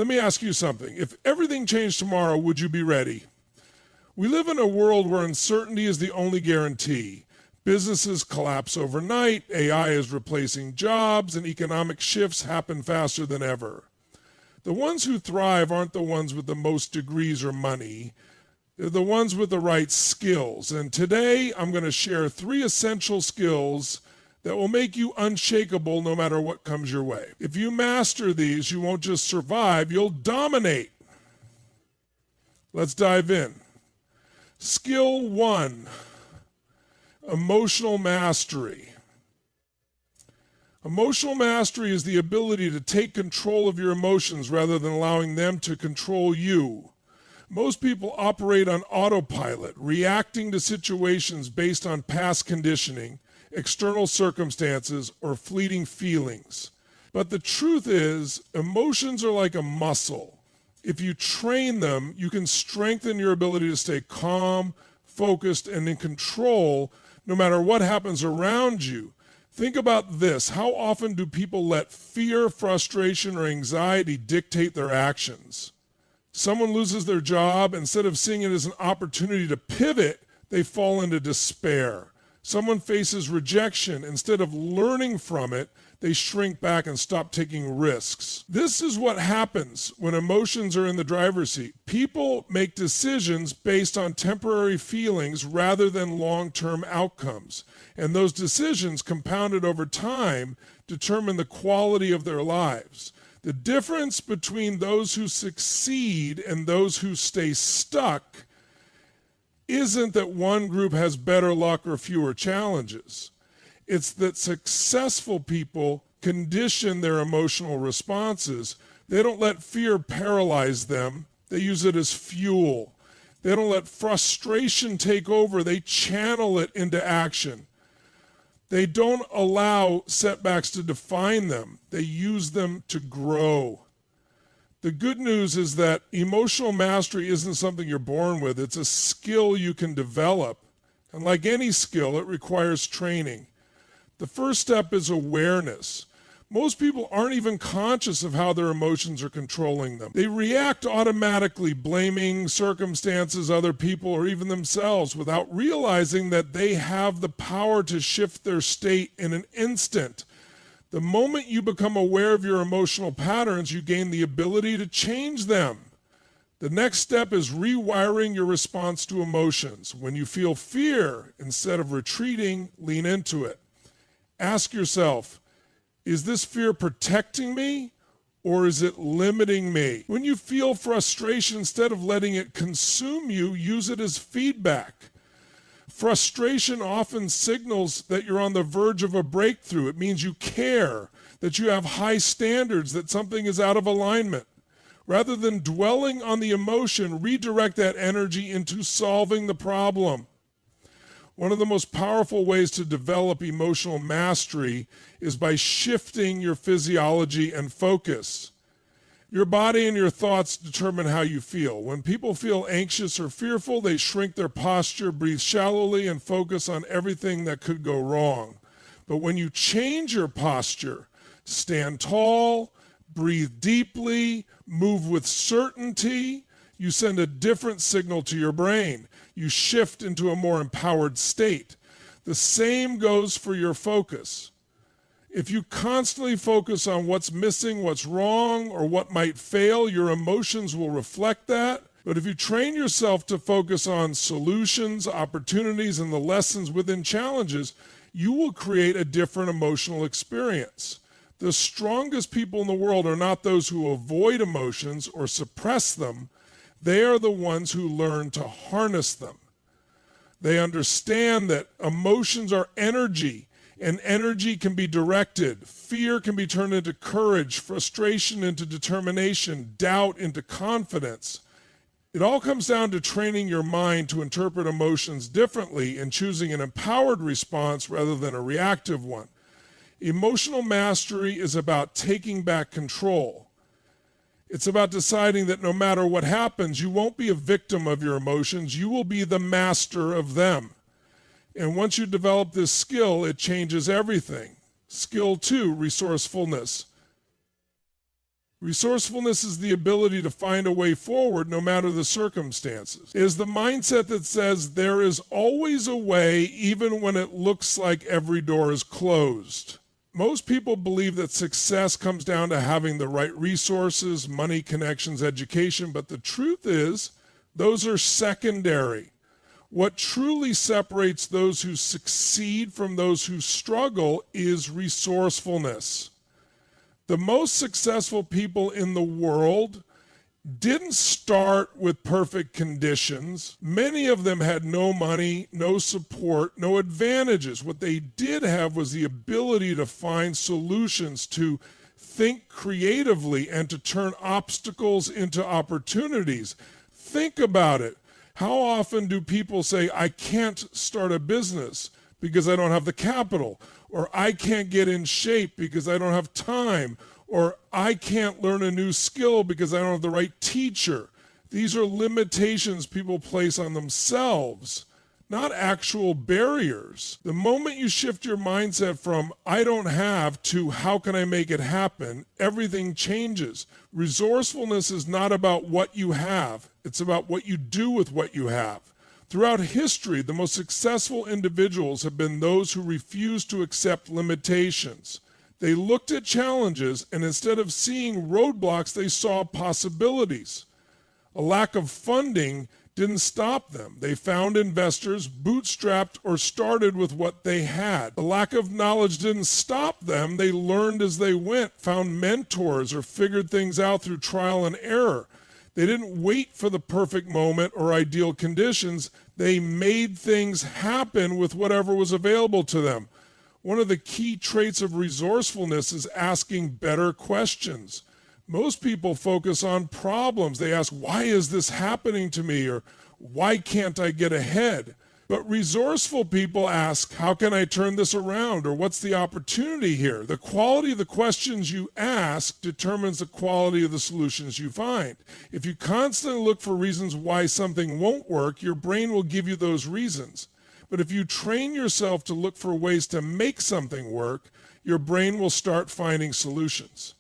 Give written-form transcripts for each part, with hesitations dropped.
Let me ask you something. If everything changed tomorrow, would you be ready? We live in a world where uncertainty is the only guarantee. Businesses collapse overnight, AI is replacing jobs, and economic shifts happen faster than ever. The ones who thrive aren't the ones with the most degrees or money. They're the ones with the right skills. And today, I'm going to share 3 essential skills that will make you unshakable no matter what comes your way. If you master these, you won't just survive, you'll dominate. Let's dive in. Skill 1, emotional mastery. Emotional mastery is the ability to take control of your emotions rather than allowing them to control you. Most people operate on autopilot, reacting to situations based on past conditioning, external circumstances, or fleeting feelings. But the truth is, emotions are like a muscle. If you train them, you can strengthen your ability to stay calm, focused, and in control no matter what happens around you. Think about this. How often do people let fear, frustration, or anxiety dictate their actions? Someone loses their job, instead of seeing it as an opportunity to pivot, they fall into despair. Someone faces rejection, instead of learning from it, they shrink back and stop taking risks. This is what happens when emotions are in the driver's seat. People make decisions based on temporary feelings rather than long-term outcomes. And those decisions, compounded over time, determine the quality of their lives. The difference between those who succeed and those who stay stuck isn't that one group has better luck or fewer challenges. It's that successful people condition their emotional responses. They don't let fear paralyze them. They use it as fuel. They don't let frustration take over. They channel it into action. They don't allow setbacks to define them. They use them to grow. The good news is that emotional mastery isn't something you're born with. It's a skill you can develop. And like any skill, it requires training. The first step is awareness. Most people aren't even conscious of how their emotions are controlling them. They react automatically, blaming circumstances, other people, or even themselves without realizing that they have the power to shift their state in an instant. The moment you become aware of your emotional patterns, you gain the ability to change them. The next step is rewiring your response to emotions. When you feel fear, instead of retreating, lean into it. Ask yourself, is this fear protecting me or is it limiting me? When you feel frustration, instead of letting it consume you, use it as feedback. Frustration often signals that you're on the verge of a breakthrough. It means you care, that you have high standards, that something is out of alignment. Rather than dwelling on the emotion, redirect that energy into solving the problem. One of the most powerful ways to develop emotional mastery is by shifting your physiology and focus. Your body and your thoughts determine how you feel. When people feel anxious or fearful, they shrink their posture, breathe shallowly, and focus on everything that could go wrong. But when you change your posture, stand tall, breathe deeply, move with certainty, you send a different signal to your brain. You shift into a more empowered state. The same goes for your focus. If you constantly focus on what's missing, what's wrong, or what might fail, your emotions will reflect that. But if you train yourself to focus on solutions, opportunities, and the lessons within challenges, you will create a different emotional experience. The strongest people in the world are not those who avoid emotions or suppress them. They are the ones who learn to harness them. They understand that emotions are energy, and energy can be directed. Fear can be turned into courage, frustration into determination, doubt into confidence. It all comes down to training your mind to interpret emotions differently and choosing an empowered response rather than a reactive one. Emotional mastery is about taking back control. It's about deciding that no matter what happens, you won't be a victim of your emotions, you will be the master of them. And once you develop this skill, it changes everything. Skill 2, resourcefulness. Resourcefulness is the ability to find a way forward no matter the circumstances. It is the mindset that says there is always a way even when it looks like every door is closed. Most people believe that success comes down to having the right resources, money, connections, education, but the truth is those are secondary. What truly separates those who succeed from those who struggle is resourcefulness. The most successful people in the world didn't start with perfect conditions. Many of them had no money, no support, no advantages. What they did have was the ability to find solutions, to think creatively, and to turn obstacles into opportunities. Think about it. How often do people say, I can't start a business because I don't have the capital, or I can't get in shape because I don't have time, or I can't learn a new skill because I don't have the right teacher? These are limitations people place on themselves, not actual barriers. The moment you shift your mindset from I don't have to how can I make it happen, everything changes. Resourcefulness is not about what you have, it's about what you do with what you have. Throughout history, the most successful individuals have been those who refused to accept limitations. They looked at challenges, and instead of seeing roadblocks, they saw possibilities. A lack of funding didn't stop them. They found investors, bootstrapped, or started with what they had. A lack of knowledge didn't stop them. They learned as they went, found mentors, or figured things out through trial and error. They didn't wait for the perfect moment or ideal conditions. They made things happen with whatever was available to them. One of the key traits of resourcefulness is asking better questions. Most people focus on problems. They ask, why is this happening to me? Or why can't I get ahead? But resourceful people ask, how can I turn this around? Or what's the opportunity here? The quality of the questions you ask determines the quality of the solutions you find. If you constantly look for reasons why something won't work, your brain will give you those reasons. But if you train yourself to look for ways to make something work, your brain will start finding solutions.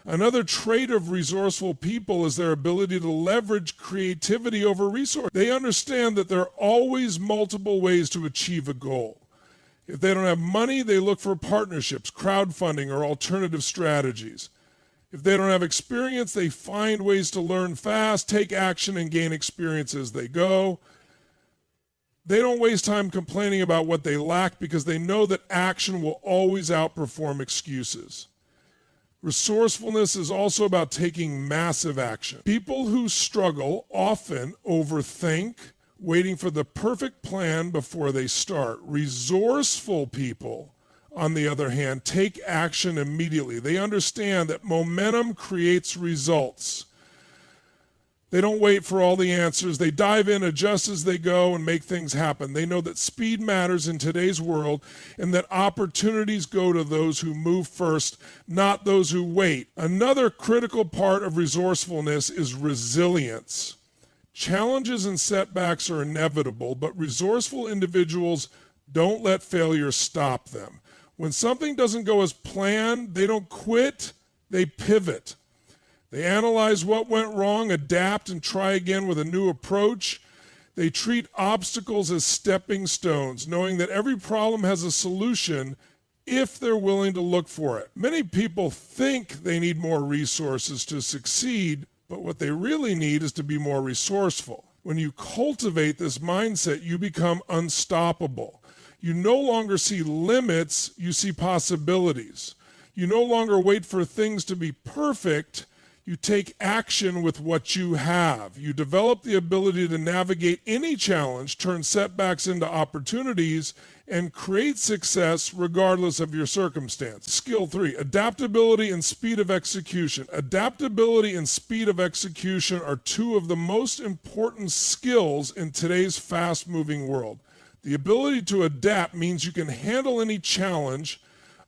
Another trait of resourceful people is their ability to leverage creativity over resource. They understand that there are always multiple ways to achieve a goal. If they don't have money, they look for partnerships, crowdfunding, or alternative strategies. If they don't have experience, they find ways to learn fast, take action, and gain experience as they go. They don't waste time complaining about what they lack because they know that action will always outperform excuses. Resourcefulness is also about taking massive action. People who struggle often overthink, waiting for the perfect plan before they start. Resourceful people, on the other hand, take action immediately. They understand that momentum creates results. They don't wait for all the answers. They dive in, adjust as they go, and make things happen. They know that speed matters in today's world and that opportunities go to those who move first, not those who wait. Another critical part of resourcefulness is resilience. Challenges and setbacks are inevitable, but resourceful individuals don't let failure stop them. When something doesn't go as planned, they don't quit, they pivot. They analyze what went wrong, adapt, and try again with a new approach. They treat obstacles as stepping stones, knowing that every problem has a solution if they're willing to look for it. Many people think they need more resources to succeed, but what they really need is to be more resourceful. When you cultivate this mindset, you become unstoppable. You no longer see limits, you see possibilities. You no longer wait for things to be perfect. You take action with what you have. You develop the ability to navigate any challenge, turn setbacks into opportunities, and create success regardless of your circumstance. Skill 3, adaptability and speed of execution. Adaptability and speed of execution are two of the most important skills in today's fast-moving world. The ability to adapt means you can handle any challenge,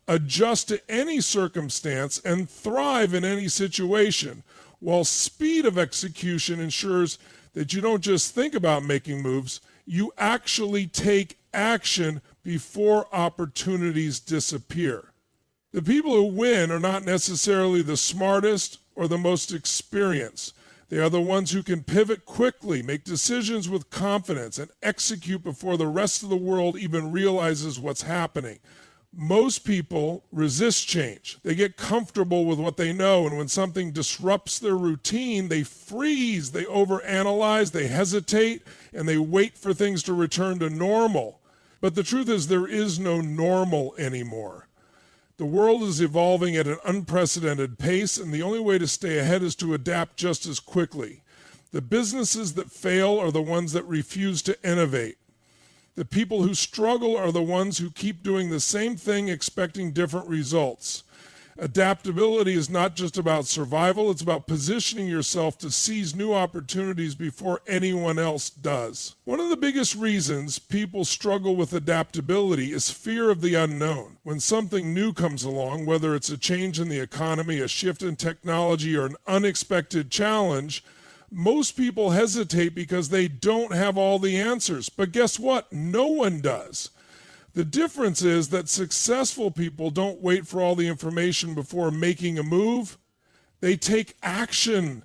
adjust to any circumstance, and thrive in any situation, while speed of execution ensures that you don't just think about making moves, you actually take action before opportunities disappear. The people who win are not necessarily the smartest or the most experienced. They are the ones who can pivot quickly, make decisions with confidence, and execute before the rest of the world even realizes what's happening. Most people resist change. They get comfortable with what they know, and when something disrupts their routine, they freeze, they overanalyze, they hesitate, and they wait for things to return to normal. But the truth is, there is no normal anymore. The world is evolving at an unprecedented pace, and the only way to stay ahead is to adapt just as quickly. The businesses that fail are the ones that refuse to innovate. The people who struggle are the ones who keep doing the same thing expecting different results. Adaptability is not just about survival, it's about positioning yourself to seize new opportunities before anyone else does. One of the biggest reasons people struggle with adaptability is fear of the unknown. When something new comes along, whether it's a change in the economy, a shift in technology, or an unexpected challenge, most people hesitate because they don't have all the answers. But guess what? No one does. The difference is that successful people don't wait for all the information before making a move. They take action,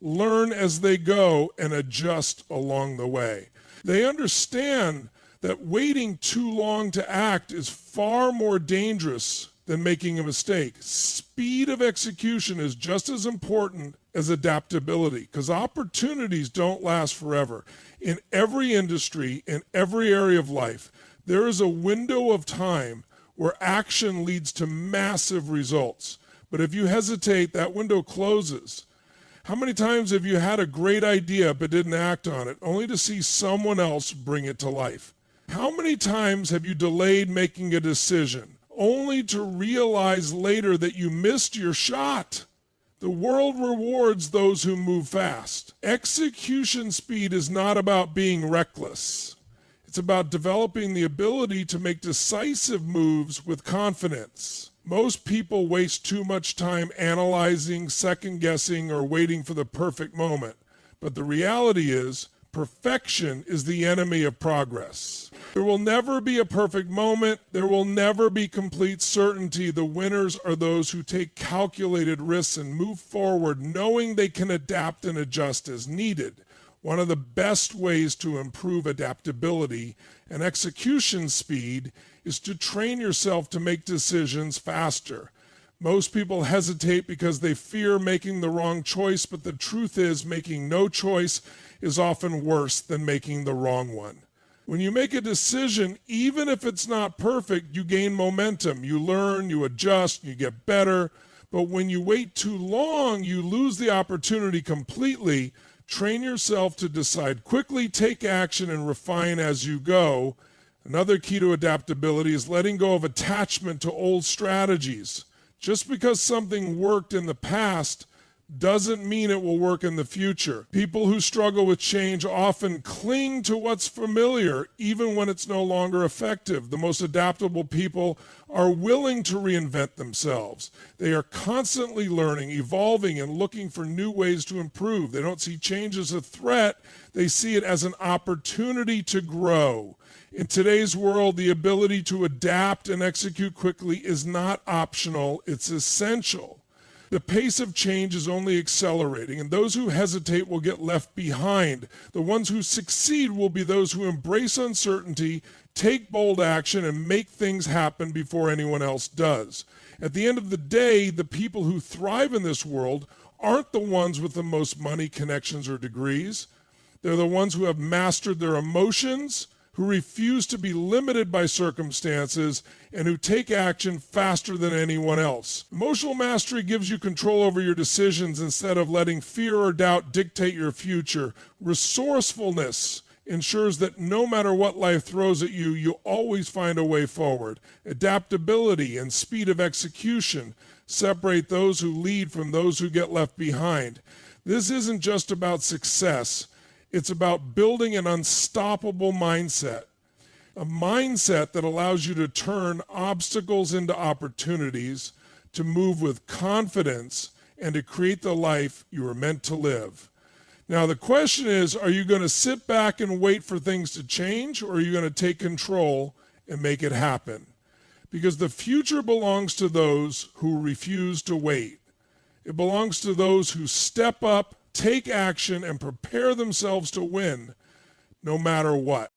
learn as they go, and adjust along the way. They understand that waiting too long to act is far more dangerous than making a mistake. Speed of execution is just as important as adaptability, because opportunities don't last forever. In every industry, in every area of life, there is a window of time where action leads to massive results. But if you hesitate, that window closes. How many times have you had a great idea but didn't act on it, only to see someone else bring it to life? How many times have you delayed making a decision, only to realize later that you missed your shot? The world rewards those who move fast. Execution speed is not about being reckless. It's about developing the ability to make decisive moves with confidence. Most people waste too much time analyzing, second-guessing, or waiting for the perfect moment. But the reality is, perfection is the enemy of progress. There will never be a perfect moment. There will never be complete certainty. The winners are those who take calculated risks and move forward knowing they can adapt and adjust as needed. One of the best ways to improve adaptability and execution speed is to train yourself to make decisions faster. Most people hesitate because they fear making the wrong choice, but the truth is making no choice is often worse than making the wrong one. When you make a decision, even if it's not perfect, you gain momentum. You learn, you adjust, you get better. But when you wait too long, you lose the opportunity completely. Train yourself to decide quickly, take action, and refine as you go. Another key to adaptability is letting go of attachment to old strategies. Just because something worked in the past doesn't mean it will work in the future. People who struggle with change often cling to what's familiar, even when it's no longer effective. The most adaptable people are willing to reinvent themselves. They are constantly learning, evolving, and looking for new ways to improve. They don't see change as a threat. They see it as an opportunity to grow. In today's world, the ability to adapt and execute quickly is not optional, it's essential. The pace of change is only accelerating, and those who hesitate will get left behind. The ones who succeed will be those who embrace uncertainty, take bold action, and make things happen before anyone else does. At the end of the day, the people who thrive in this world aren't the ones with the most money, connections, or degrees. They're the ones who have mastered their emotions, who refuse to be limited by circumstances, and who take action faster than anyone else. Emotional mastery gives you control over your decisions instead of letting fear or doubt dictate your future. Resourcefulness ensures that no matter what life throws at you, you'll always find a way forward. Adaptability and speed of execution separate those who lead from those who get left behind. This isn't just about success. It's about building an unstoppable mindset, a mindset that allows you to turn obstacles into opportunities, to move with confidence, and to create the life you were meant to live. Now, the question is, are you going to sit back and wait for things to change, or are you going to take control and make it happen? Because the future belongs to those who refuse to wait. It belongs to those who step up, take action, and prepare themselves to win, no matter what.